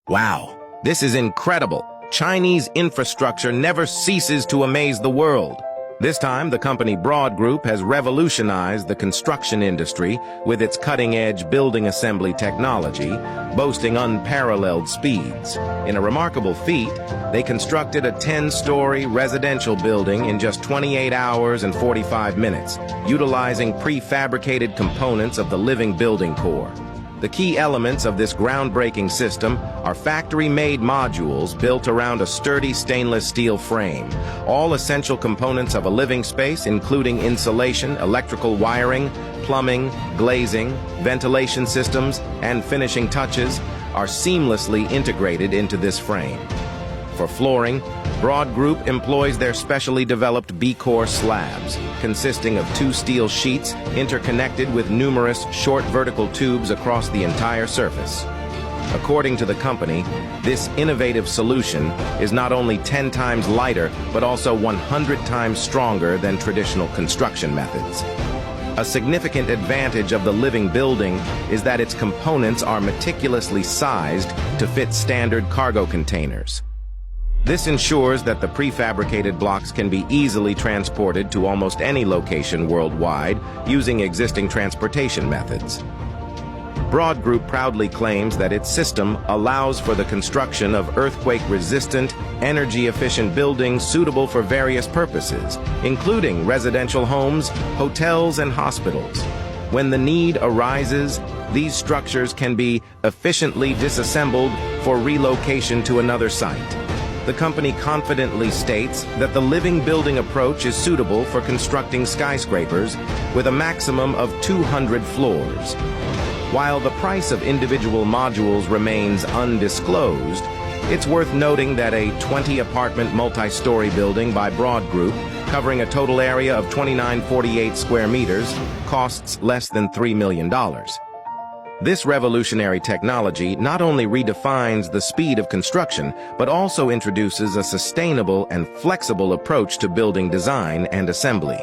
Wow, this is incredible. Chinese infrastructure never ceases to amaze the world. This time, the company Broad Group has revolutionized the construction industry with its cutting-edge building assembly technology, boasting unparalleled speeds. In a remarkable feat, they constructed a 10-story residential building in just 28 hours and 45 minutes, utilizing prefabricated components of the living building core. The key elements of this groundbreaking system are factory-made modules built around a sturdy stainless steel frame. All essential components of a living space, including insulation, electrical wiring, plumbing, glazing, ventilation systems, and finishing touches, are seamlessly integrated into this frame. For flooring, Broad Group employs their specially developed B-core slabs, consisting of 2 steel sheets interconnected with numerous short vertical tubes across the entire surface. According to the company, this innovative solution is not only 10 times lighter, but also 100 times stronger than traditional construction methods. A significant advantage of the living building is that its components are meticulously sized to fit standard cargo containers. This ensures that the prefabricated blocks can be easily transported to almost any location worldwide using existing transportation methods. Broad Group proudly claims that its system allows for the construction of earthquake-resistant, energy-efficient buildings suitable for various purposes, including residential homes, hotels, and hospitals. When the need arises, these structures can be efficiently disassembled for relocation to another site. The company confidently states that the living building approach is suitable for constructing skyscrapers with a maximum of 200 floors. While the price of individual modules remains undisclosed, it's worth noting that a 20-apartment multi-story building by Broad Group, covering a total area of 2948 square meters, costs less than $3 million. This revolutionary technology not only redefines the speed of construction, but also introduces a sustainable and flexible approach to building design and assembly.